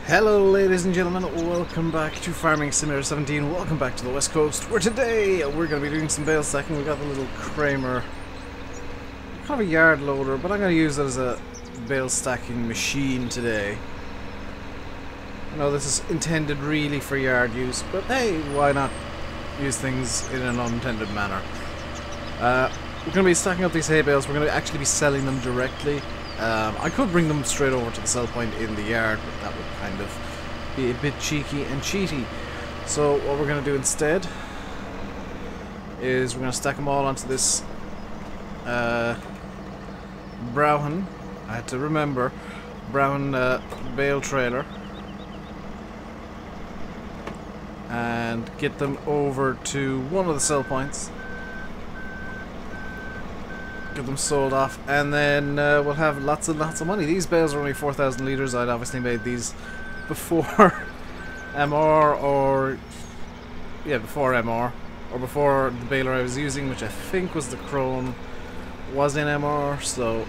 Hello ladies and gentlemen, welcome back to Farming Simulator 17, welcome back to the West Coast, where today we're going to be doing some bale stacking. We got the little Kramer, kind of a yard loader, but I'm going to use it as a bale stacking machine today. I know this is intended really for yard use, but hey, why not use things in an unintended manner. We're going to be stacking up these hay bales. We're going to actually be selling them directly. I could bring them straight over to the sell point in the yard, but that would kind of be a bit cheeky and cheaty. So what we're going to do instead is we're going to stack them all onto this Brown, I had to remember, Brown bale trailer, and get them over to one of the sell points. Get them sold off, and then we'll have lots and lots of money. These bales are only 4,000 litres. I'd obviously made these before MR, or yeah, before MR, or before the baler I was using, which I think was the Crone, was in MR, so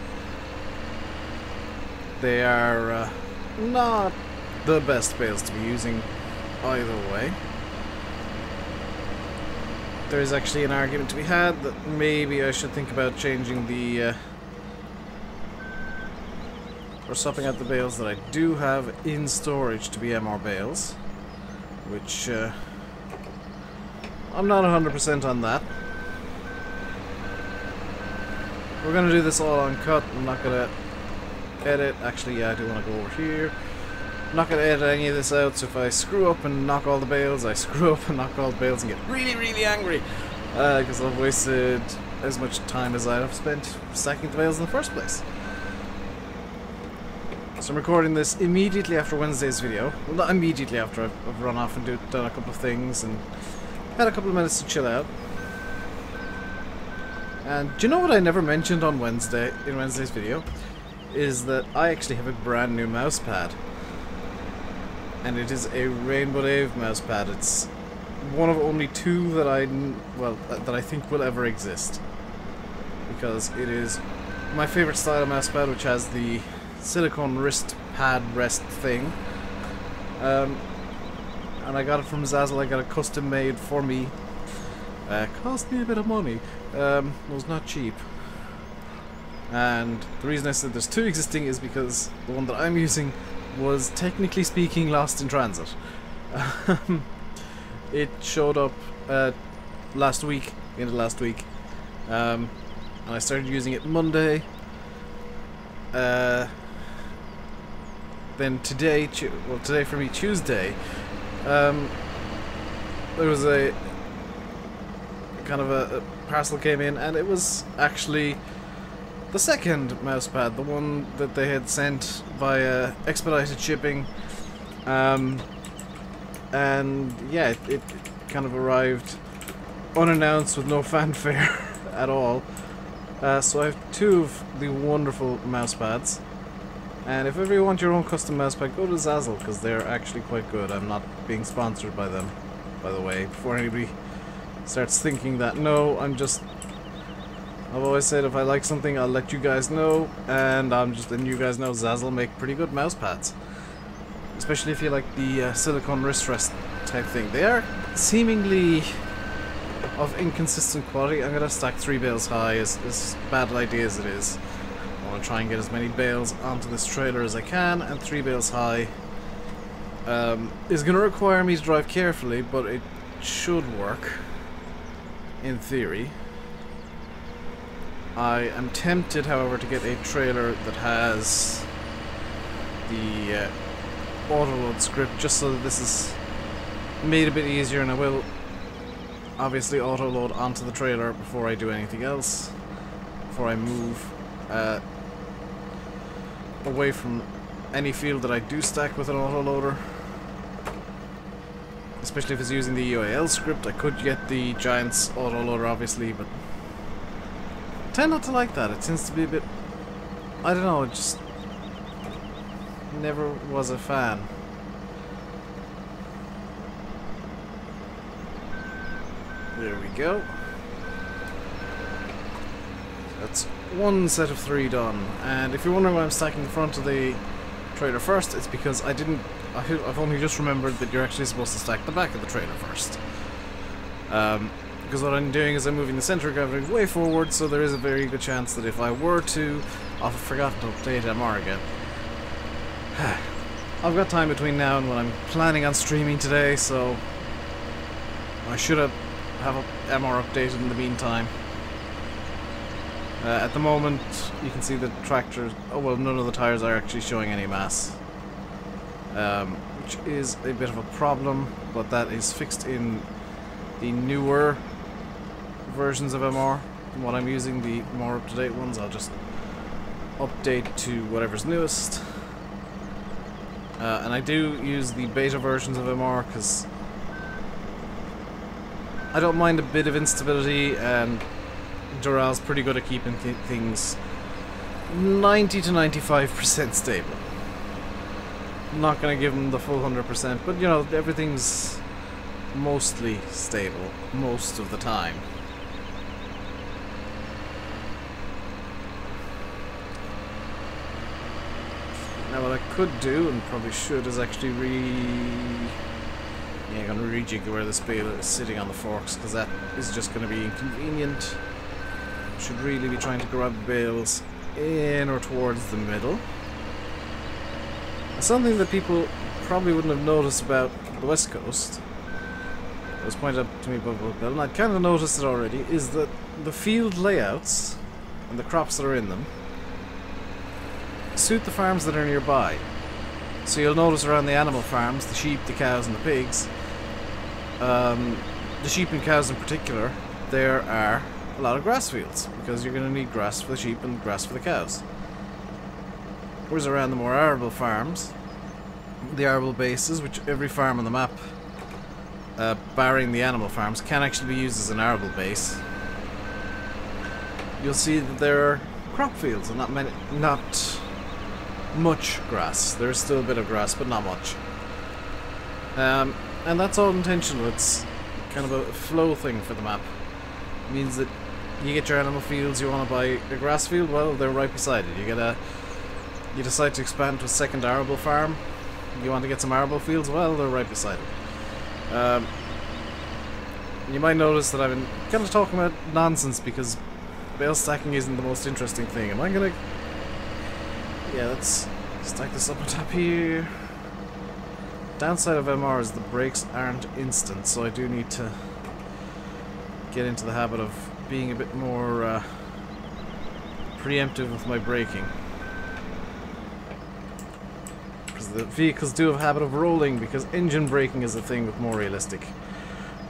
they are not the best bales to be using either way. There is actually an argument to be had that maybe I should think about changing the or swapping out the bales that I do have in storage to be MR bales, which I'm not 100% on that. We're going to do this all uncut. I'm not going to edit. Actually, yeah, I do want to go over here. I'm not going to edit any of this out, so if I screw up and knock all the bales, I screw up and knock all the bales and get really, really angry. Because I've wasted as much time as I'd have spent stacking the bales in the first place. So I'm recording this immediately after Wednesday's video. Well, not immediately after I've run off and done a couple of things and had a couple of minutes to chill out. And do you know what I never mentioned on Wednesday, in Wednesday's video? Is that I actually have a brand new mouse pad. And it is a RainbowDave mousepad. It's one of only two that that I think will ever exist, because it is my favorite style of mousepad, which has the silicone wrist pad rest thing. And I got it from Zazzle. I got it custom made for me. Cost me a bit of money. It was not cheap. And the reason I said there's two existing is because the one that I'm using was, technically speaking, lost in transit. It showed up last week, end of last week, and I started using it Monday. Then today, today for me, Tuesday, there was a kind of a parcel came in, and it was actually the second mousepad, the one that they had sent via expedited shipping, and yeah, it kind of arrived unannounced with no fanfare at all. So I have two of the wonderful mousepads, and if ever you want your own custom mousepad, go to Zazzle, because they're actually quite good. I'm not being sponsored by them, by the way, before anybody starts thinking that. No, I've always said if I like something, I'll let you guys know, and you guys know Zazzle make pretty good mouse pads, especially if you like the silicone wrist rest type thing. They are seemingly of inconsistent quality. I'm gonna stack 3 bales high, as bad an idea as it is. I want to try and get as many bales onto this trailer as I can, and 3 bales high is gonna require me to drive carefully, but it should work in theory. I am tempted, however, to get a trailer that has the autoload script, just so that this is made a bit easier, and I will obviously autoload onto the trailer before I do anything else, before I move away from any field that I do stack with an autoloader. Especially if it's using the UAL script. I could get the Giants autoloader, obviously, but I tend not to like that. It tends to be a bit, I don't know, it just never was a fan. There we go. That's one set of 3 done. And if you're wondering why I'm stacking the front of the trailer first, it's because I've only just remembered that you're actually supposed to stack the back of the trailer first. Because what I'm doing is I'm moving the center of gravity way forward, so there is a very good chance that if I were to... I've forgotten to update MR again. I've got time between now and when I'm planning on streaming today, so I should have a MR updated in the meantime. At the moment, you can see the tractor... Oh well, none of the tires are actually showing any mass. Which is a bit of a problem, but that is fixed in the newer versions of MR. What I'm using, the more up-to-date ones, I'll just update to whatever's newest. And I do use the beta versions of MR because I don't mind a bit of instability, and Dural's pretty good at keeping things 90 to 95% stable. I'm not going to give them the full 100%, but you know, everything's mostly stable most of the time. Now what I could do, and probably should, is actually I'm going to rejig where this bale is sitting on the forks, because that is just going to be inconvenient. Should really be trying to grab the bales in or towards the middle. Something that people probably wouldn't have noticed about the West Coast, it was pointed out to me by BulletBill, and I'd kind of noticed it already, is that the field layouts and the crops that are in them suit the farms that are nearby. So you'll notice around the animal farms, the sheep, the cows and the pigs, the sheep and cows in particular, there are a lot of grass fields, because you're going to need grass for the sheep and grass for the cows. Whereas around the more arable farms, the arable bases, which every farm on the map, barring the animal farms, can actually be used as an arable base, you'll see that there are crop fields and not much grass. There's still a bit of grass, but not much. And that's all intentional. It's kind of a flow thing for the map. It means that you get your animal fields, you want to buy a grass field, well, they're right beside it. You decide to expand to a second arable farm, you want to get some arable fields, well, they're right beside it. You might notice that I've been kind of talking about nonsense because bale stacking isn't the most interesting thing. Am I gonna... Yeah, let's stack this up on top here. Downside of MR is the brakes aren't instant, so I do need to get into the habit of being a bit more preemptive with my braking. Because the vehicles do have a habit of rolling, because engine braking is a thing with more realistic,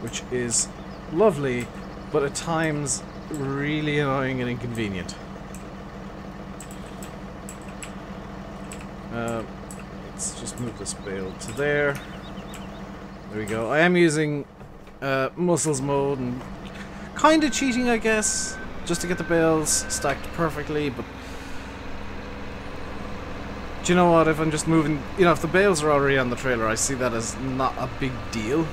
which is lovely, but at times really annoying and inconvenient. Let's just move this bale to there. There we go. I am using muscles mode and kind of cheating, I guess, just to get the bales stacked perfectly, but do you know what, if I'm just moving, you know, if the bales are already on the trailer, I see that as not a big deal,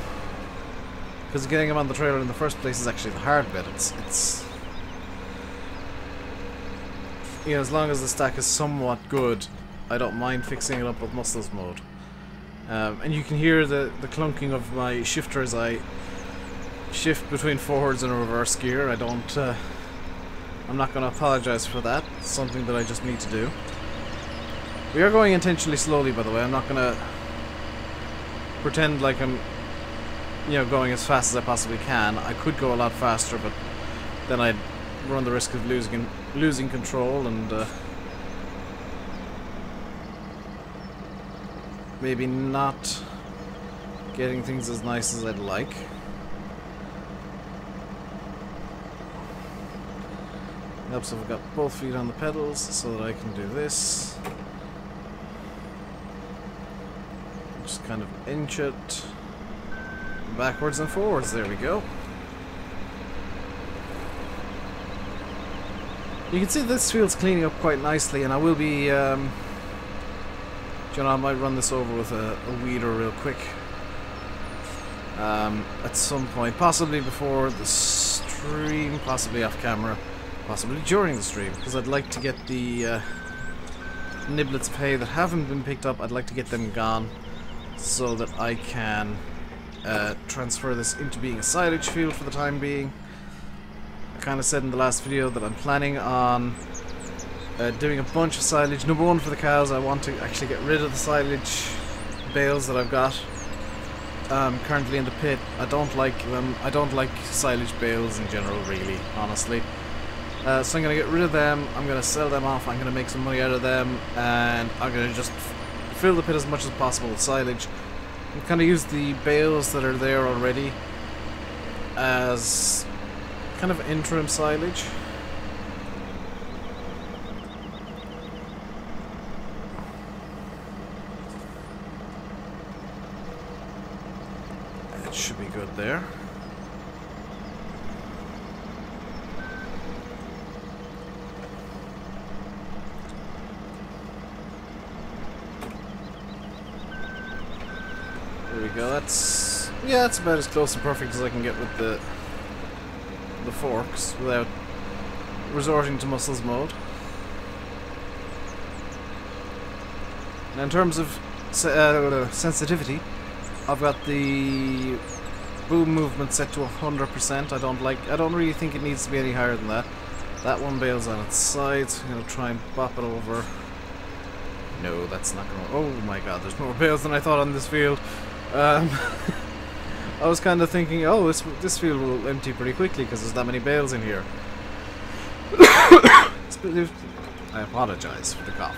because getting them on the trailer in the first place is actually the hard bit. It's you know, as long as the stack is somewhat good, I don't mind fixing it up with muscles mode. And you can hear the clunking of my shifter as I shift between forwards and reverse gear. I'm not going to apologize for that. It's something that I just need to do. We are going intentionally slowly, by the way. I'm not going to pretend like I'm, you know, going as fast as I possibly can. I could go a lot faster, but then I'd run the risk of losing control and maybe not getting things as nice as I'd like. Helps if I've got both feet on the pedals so that I can do this. Just kind of inch it backwards and forwards. There we go. You can see this field's cleaning up quite nicely, and I will be, you know, I might run this over with a weeder real quick at some point, possibly before the stream, possibly off camera, possibly during the stream, because I'd like to get the niblets of hay that haven't been picked up, I'd like to get them gone so that I can transfer this into being a silage field for the time being. I kind of said in the last video that I'm planning on doing a bunch of silage. Number one, for the cows, I want to actually get rid of the silage bales that I've got currently in the pit. I don't like them. I don't like silage bales in general, really, honestly. So I'm going to get rid of them, I'm going to sell them off, I'm going to make some money out of them, and I'm going to just fill the pit as much as possible with silage. And kind of use the bales that are there already as kind of interim silage. It should be good there. There we go. That's about as close to perfect as I can get with the forks without resorting to muscles mode. Now in terms of sensitivity, I've got the boom movement set to 100%. I don't really think it needs to be any higher than that. That one bale's on its side, so I'm gonna try and bop it over. No, that's not gonna. Oh my god, there's more bales than I thought on this field. I was kind of thinking, oh, this field will empty pretty quickly because there's that many bales in here. I apologize for the cough.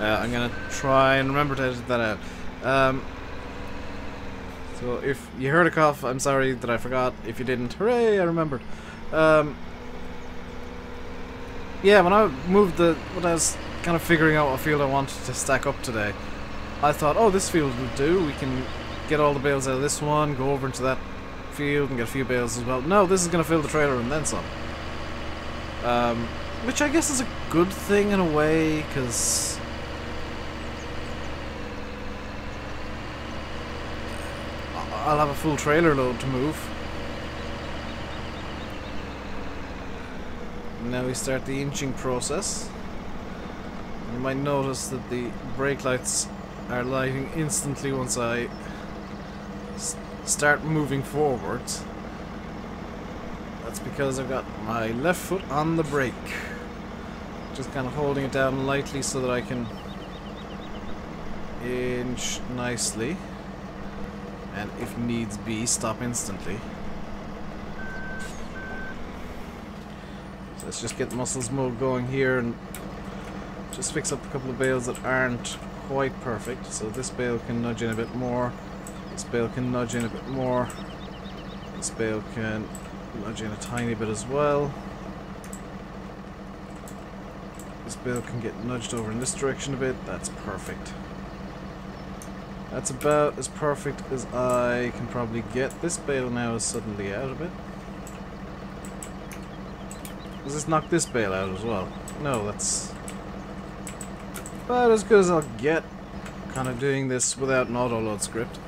I'm gonna try and remember to edit that out. So if you heard a cough, I'm sorry that I forgot. If you didn't, hooray, I remembered. Yeah, when I was kind of figuring out what field I wanted to stack up today, I thought, oh, this field will do. We can get all the bales out of this one, go over into that field and get a few bales as well. No, this is going to fill the trailer and then some. Which I guess is a good thing in a way, because I'll have a full trailer load to move. Now we start the inching process. You might notice that the brake lights are lighting instantly once I start moving forwards. That's because I've got my left foot on the brake. Just kind of holding it down lightly so that I can inch nicely. And if needs be, stop instantly. So let's just get muscles mode going here and just fix up a couple of bales that aren't quite perfect. So this bale can nudge in a bit more. This bale can nudge in a bit more. This bale can nudge in a tiny bit as well. This bale can get nudged over in this direction a bit. That's perfect. That's about as perfect as I can probably get. This bale now is suddenly out a bit. Does this knock this bale out as well? No, that's about as good as I'll get. Kind of doing this without an auto-load script.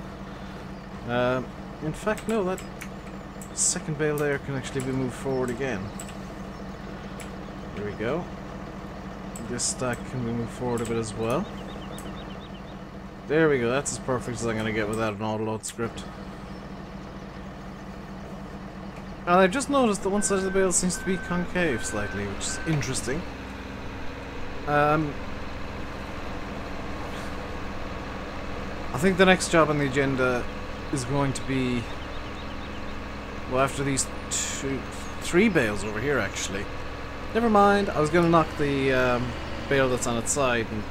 In fact, no, that second bale there can actually be moved forward again. There we go. This stack can be moved forward a bit as well. There we go, that's as perfect as I'm going to get without an auto-load script. And I've just noticed that one side of the bale seems to be concave slightly, which is interesting. I think the next job on the agenda is going to be, well, after these three bales over here actually. Never mind, I was going to knock the bale that's on its side, and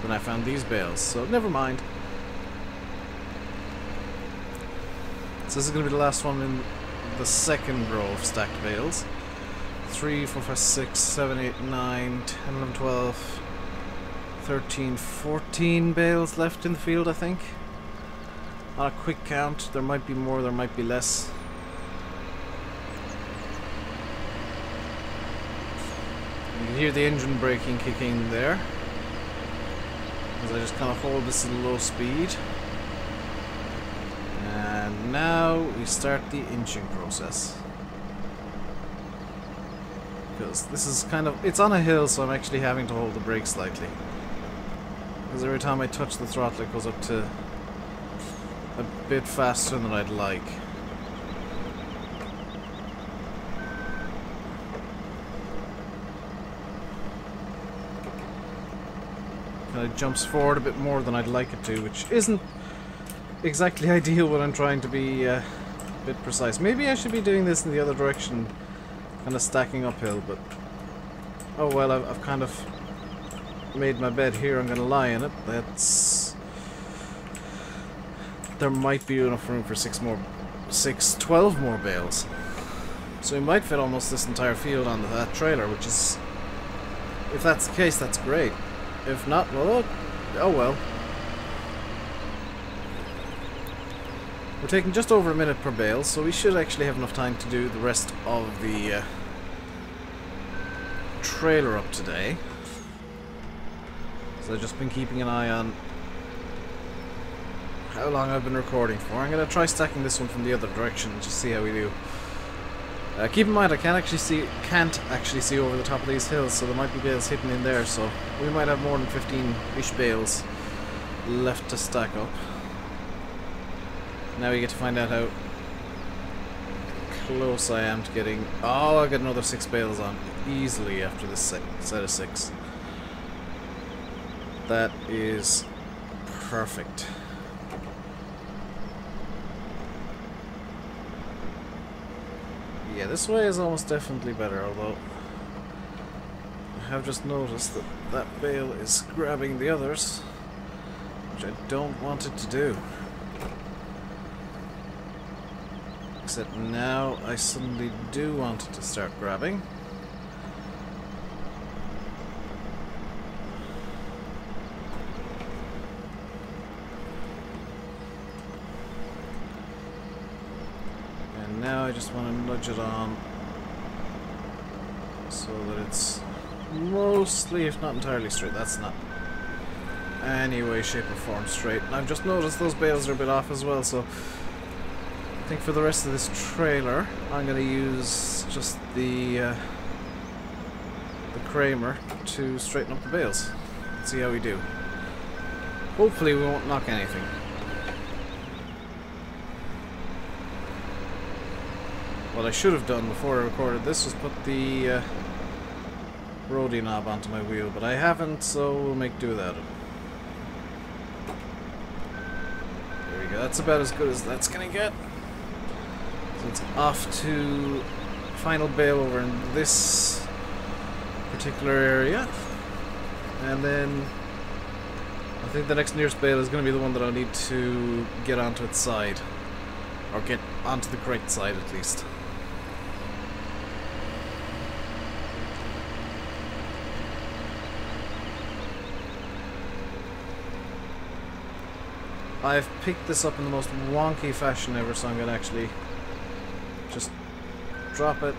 then I found these bales, so never mind. So this is going to be the last one in the second row of stacked bales. 3, 4, 5, 6, 7, 8, 9, 10, 11, 12, 13, 14 bales left in the field, I think. On a quick count, there might be more, there might be less. You can hear the engine braking kicking there, as I just kind of hold this at a low speed. And now we start the inching process. Because this is kind of, it's on a hill, so I'm actually having to hold the brake slightly. because every time I touch the throttle it goes up to a bit faster than I'd like. Kind of jumps forward a bit more than I'd like it to, which isn't exactly ideal when I'm trying to be a bit precise. Maybe I should be doing this in the other direction, kind of stacking uphill, but oh well, I've kind of made my bed here. I'm going to lie in it. There might be enough room for 12 more bales. So we might fit almost this entire field on that trailer, which is, if that's the case, that's great. If not, well, oh well. We're taking just over a minute per bale, so we should actually have enough time to do the rest of the trailer up today. So I've just been keeping an eye on how long I've been recording for. I'm going to try stacking this one from the other direction and just see how we do. Keep in mind I can't actually see over the top of these hills, so there might be bales hidden in there, so we might have more than 15-ish bales left to stack up. Now we get to find out how close I am to getting... Oh, I'll get another 6 bales on easily after this set of 6. That is perfect. Yeah, this way is almost definitely better, although I have just noticed that that bale is grabbing the others, which I don't want it to do. Except now I suddenly do want it to start grabbing. And now I just want to nudge it on so that it's mostly, if not entirely straight. That's not any way, shape or form straight. And I've just noticed those bales are a bit off as well, so I think for the rest of this trailer I'm going to use just the Kramer to straighten up the bales. Let's see how we do. Hopefully we won't knock anything. What I should have done before I recorded this was put the roadie knob onto my wheel, but I haven't, so we'll make do without it. There we go, that's about as good as that's gonna get. So it's off to final bale over in this particular area, and then I think the next nearest bale is going to be the one that I'll need to get onto its side, or get onto the correct side at least. I've picked this up in the most wonky fashion ever, so I'm going to actually just drop it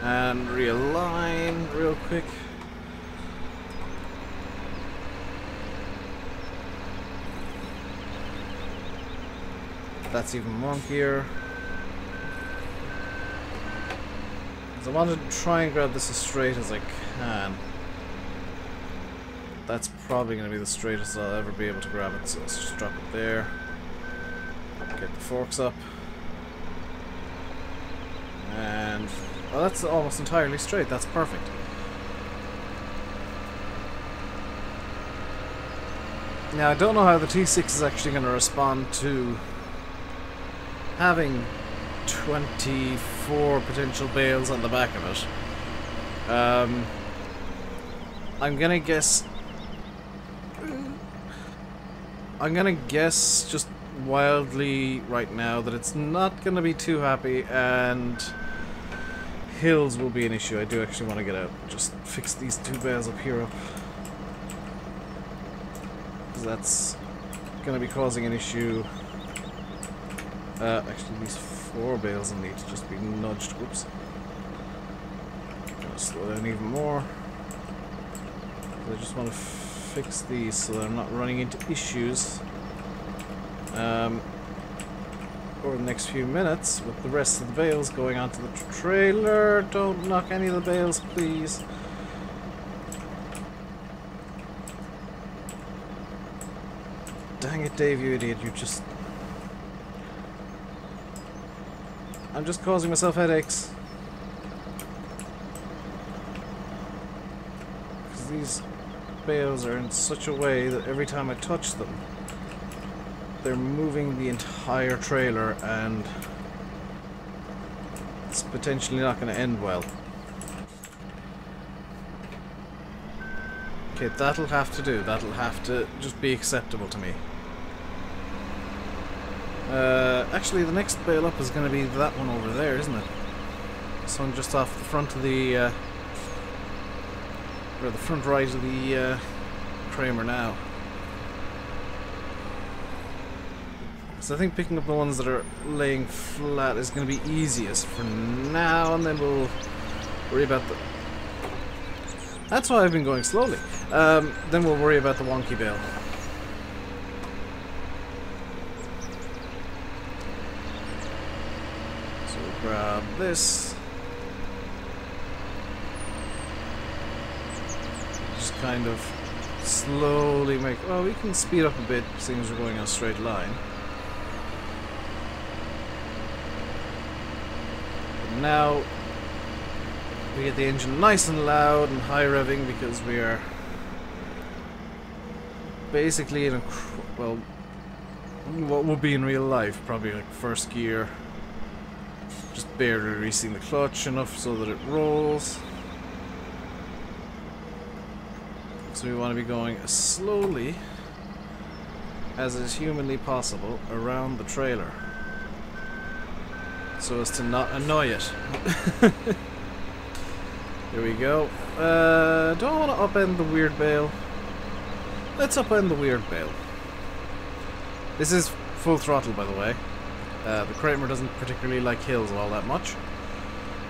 and realign real quick. That's even wonkier. So I wanted to try and grab this as straight as I can. That's probably going to be the straightest I'll ever be able to grab it, so let's just drop it there. Get the forks up. And well, that's almost entirely straight. That's perfect. Now I don't know how the T6 is actually going to respond to having 24 potential bales on the back of it. I'm gonna guess just wildly right now that it's not gonna be too happy, and hills will be an issue. I do actually want to get out, just fix these 2 bales up here, because that's gonna be causing an issue. Actually, these 4 bales will need to just be nudged. Whoops. Gonna slow down even more. I just want to fix these so that I'm not running into issues over the next few minutes with the rest of the bales going onto the trailer. Don't knock any of the bales, please. Dang it, Dave, you idiot, you just... I'm just causing myself headaches. Because these bales are in such a way that every time I touch them, they're moving the entire trailer, and it's potentially not going to end well. Okay, that'll have to do. That'll have to just be acceptable to me. Actually, the next bale up is going to be that one over there, isn't it? This one just off the front of the... or the front right of the Kramer now. So I think picking up the ones that are laying flat is going to be easiest for now, and then we'll worry about the... That's why I've been going slowly. Then we'll worry about the wonky bale. So we'll grab this. Just kind of slowly make... Well, we can speed up a bit, seeing as we're going on a straight line. But now we get the engine nice and loud and high revving because we are basically in a, well, what would be in real life, probably like first gear, just barely releasing the clutch enough so that it rolls. So we want to be going as slowly as is humanly possible around the trailer so as to not annoy it. Here we go. Do I want to upend the weird bale? Let's upend the weird bale. This is full throttle, by the way. The Kramer doesn't particularly like hills all that much.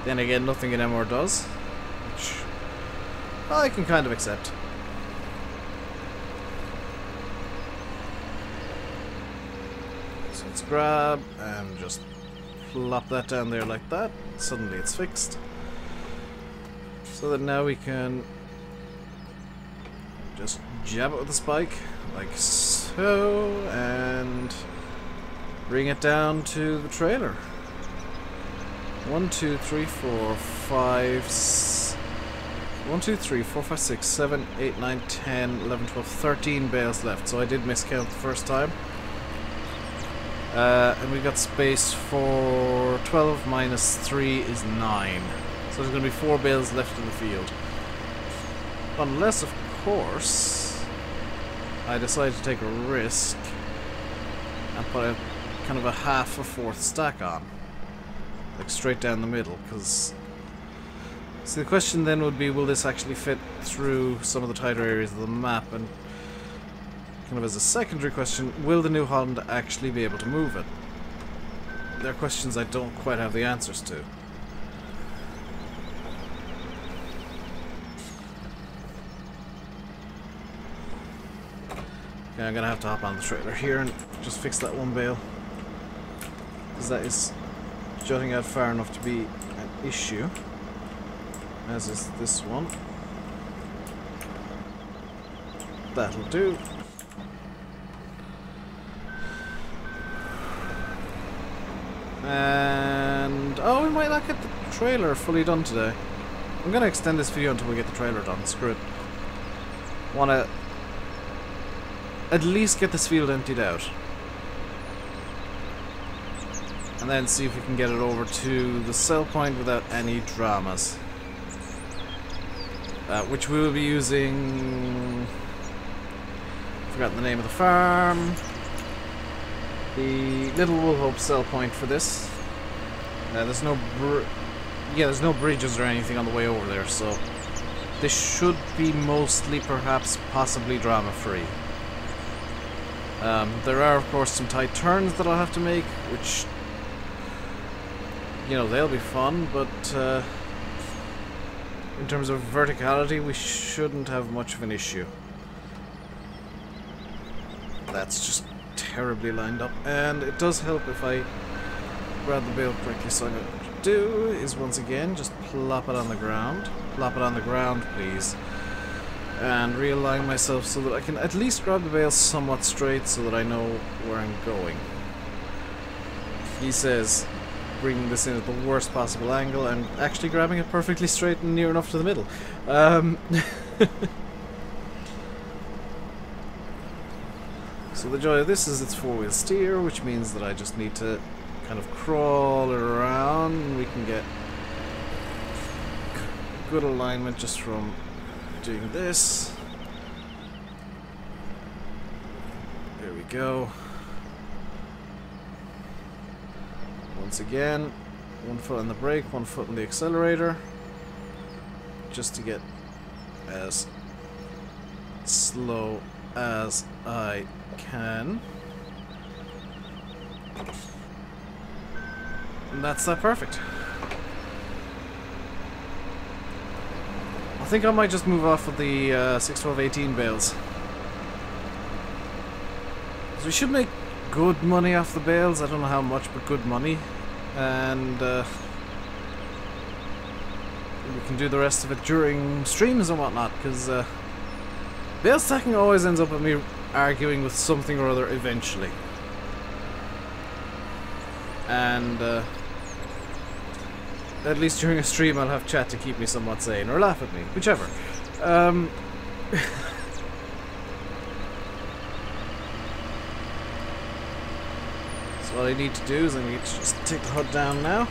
Then again, nothing in MR does, which I can kind of accept. So let's grab and just plop that down there like that. Suddenly it's fixed. So that now we can just jab it with the spike, like so, and bring it down to the trailer. 1, 2, 3, 4, 5, 1, 2, 3, 4, 5, 6, 7, 8, 9, 10, 11, 12, 13 bales left. So I did miscount the first time. And we got space for 12 minus 3 is 9. So there's going to be 4 bales left in the field. Unless, of course, I decide to take a risk and put a kind of a half a fourth stack on. Like straight down the middle, because... See, the question then would be, will this actually fit through some of the tighter areas of the map? And kind of as a secondary question, will the New Holland actually be able to move it? There are questions I don't quite have the answers to. Okay, I'm gonna have to hop on the trailer here and just fix that one bale, because that is jutting out far enough to be an issue, as is this one. That'll do. And oh, we might not get the trailer fully done today. I'm gonna extend this video until we get the trailer done. Screw it. Wanna at least get this field emptied out, and then see if we can get it over to the sell point without any dramas. Which we will be using... I've forgotten the name of the farm. The Little Woolhope sell point for this. There's no there's no bridges or anything on the way over there, so this should be mostly, perhaps, possibly drama-free. There are, of course, some tight turns that I'll have to make, which, you know, they'll be fun, but in terms of verticality, we shouldn't have much of an issue. That's just terribly lined up, and it does help if I grab the bale correctly. So what I'm going to do is, once again, just plop it on the ground. Plop it on the ground, please. and realign myself so that I can at least grab the bale somewhat straight so that I know where I'm going. He says bringing this in at the worst possible angle and actually grabbing it perfectly straight and near enough to the middle. So the joy of this is it's four-wheel steer, which means that I just need to kind of crawl it around and we can get good alignment just from doing this. There we go. Once again, 1 foot on the brake, 1 foot on the accelerator, just to get as slow as I can. And that's that perfect. I think I might just move off of the 612/18 bales. So we should make good money off the bales. I don't know how much, but good money. And we can do the rest of it during streams and whatnot, because bale stacking always ends up with me arguing with something or other eventually. And at least during a stream I'll have chat to keep me somewhat sane, or laugh at me, whichever. So what I need to do is I need to just take the hood down now,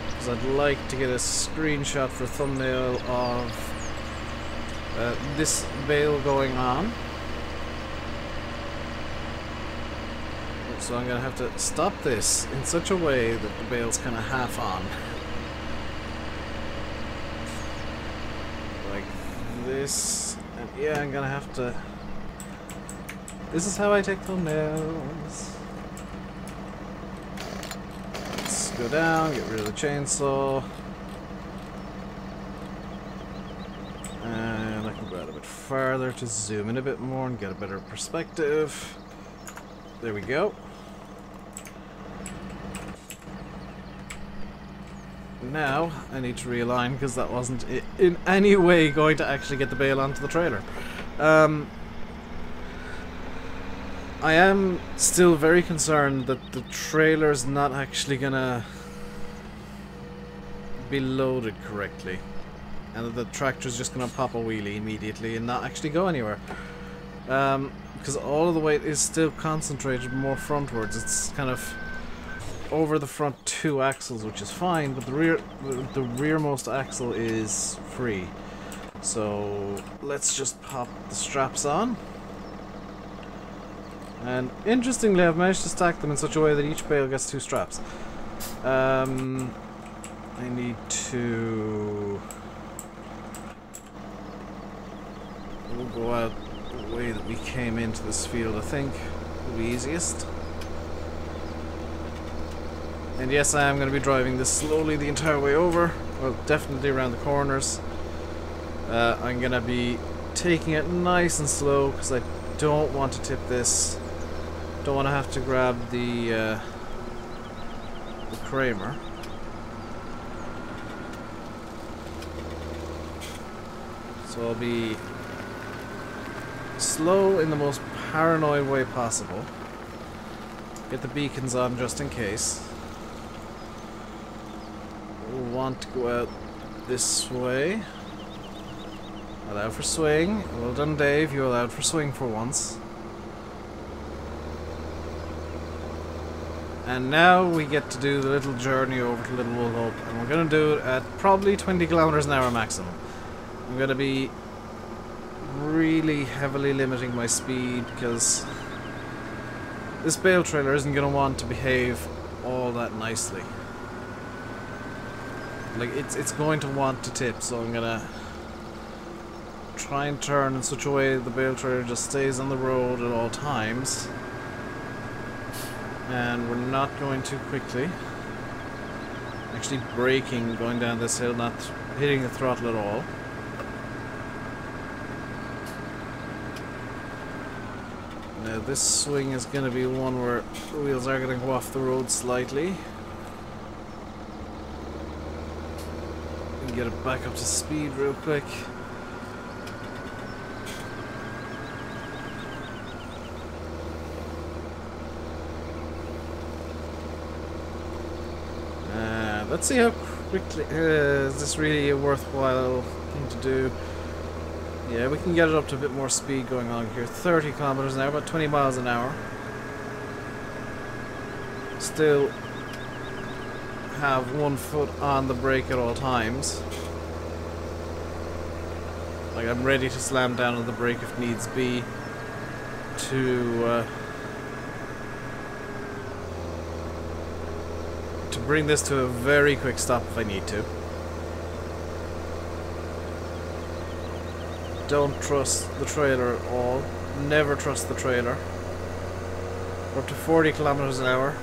because I'd like to get a screenshot for a thumbnail of this bale going on. So I'm going to have to stop this in such a way that the bale's kind of half on. Like this. And yeah, I'm going to have to... This is how I take thumbnails. Let's go down, get rid of the chainsaw. And I can go out a bit farther to zoom in a bit more and get a better perspective. There we go. Now I need to realign because that wasn't in any way going to actually get the bale onto the trailer. I am still very concerned that the trailer's not actually gonna be loaded correctly, and that the tractor's just gonna pop a wheelie immediately and not actually go anywhere. Because all of the weight is still concentrated more frontwards. It's kind of over the front 2 axles, which is fine, but the rearmost axle is free. So let's just pop the straps on. And interestingly, I've managed to stack them in such a way that each bale gets 2 straps. I need to... We'll go out the way that we came into this field, I think, will be easiest. And yes, I am going to be driving this slowly the entire way over. Well, definitely around the corners. I'm going to be taking it nice and slow because I don't want to tip this. Don't want to have to grab the Kramer. So I'll be slow in the most paranoid way possible. Get the beacons on just in case. We'll want to go out this way. Allow for swing. Well done, Dave. You allowed for swing for once. And now we get to do the little journey over to Little Wool Hope, and we're going to do it at probably 20 kilometers an hour maximum. I'm going to be really heavily limiting my speed because this bale trailer isn't going to want to behave all that nicely. Like, it's going to want to tip, so I'm going to try and turn in such a way that the bale trailer just stays on the road at all times. And we're not going too quickly. Actually braking going down this hill, not hitting the throttle at all. Now this swing is going to be one where the wheels are going to go off the road slightly. And get it back up to speed real quick. Let's see how quickly... is this really a worthwhile thing to do? Yeah, we can get it up to a bit more speed going on here. 30 kilometers an hour, about 20 miles an hour. Still have one foot on the brake at all times. Like, I'm ready to slam down on the brake if needs be to bring this to a very quick stop if I need to. Don't trust the trailer at all. Never trust the trailer. We're up to 40 kilometers an hour.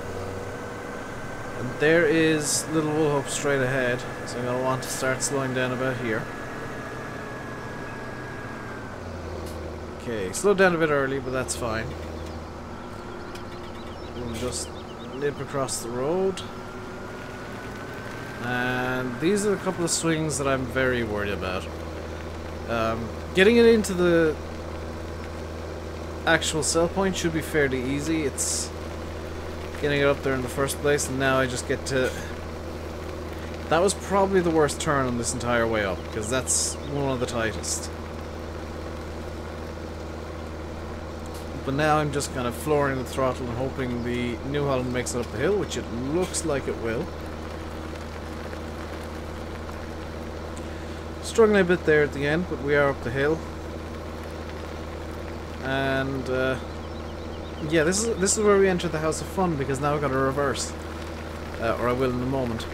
And there is Little Woolhope straight ahead, so I'm going to want to start slowing down about here. Okay, slowed down a bit early, but that's fine. We'll just nip across the road. And these are a couple of swings that I'm very worried about. Getting it into the actual sell point should be fairly easy. It's getting it up there in the first place, and now I just get to... That was probably the worst turn on this entire way up, because that's one of the tightest. But now I'm just kind of flooring the throttle and hoping the New Holland makes it up the hill, which it looks like it will. Struggling a bit there at the end, but we are up the hill. And yeah, this is where we enter the House of Fun, because now I've got a reverse, or I will in a moment.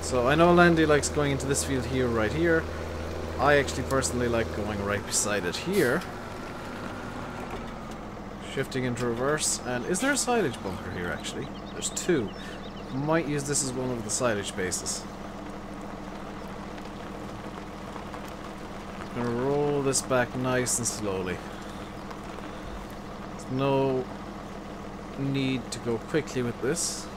So I know Landy likes going into this field here, right here. I actually personally like going right beside it here. Shifting into reverse, and is there a silage bunker here actually? There's two. Might use this as one of the silage bases. I'm gonna roll this back nice and slowly. There's no need to go quickly with this,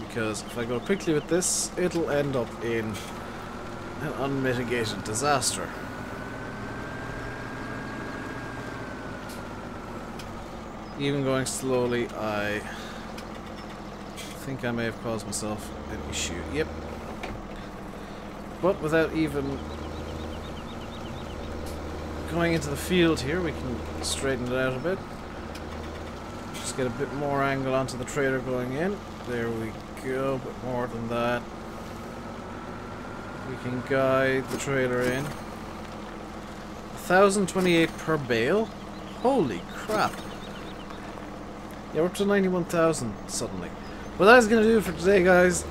because if I go quickly with this, it'll end up in an unmitigated disaster. Even going slowly, I think I may have caused myself an issue. Yep. But without even going into the field here, we can straighten it out a bit. Just get a bit more angle onto the trailer going in. There we go, a bit more than that. We can guide the trailer in. 1,028 per bale? Holy crap. Yeah, we're up to 91,000 suddenly. Well, that is going to do it for today, guys.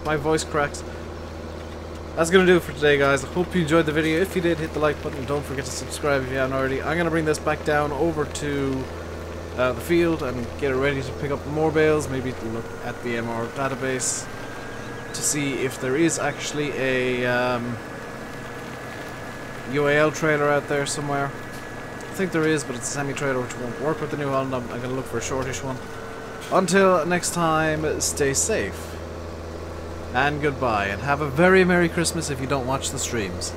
My voice cracks. That's going to do it for today, guys. I hope you enjoyed the video. If you did, hit the like button. Don't forget to subscribe if you haven't already. I'm going to bring this back down over to the field and get it ready to pick up more bales. Maybe to look at the MR database to see if there is actually a UAL trailer out there somewhere. I think there is, but it's a semi-trailer which won't work with the New Holland. I'm going to look for a shortish one. Until next time, stay safe. And goodbye, and have a very Merry Christmas if you don't watch the streams.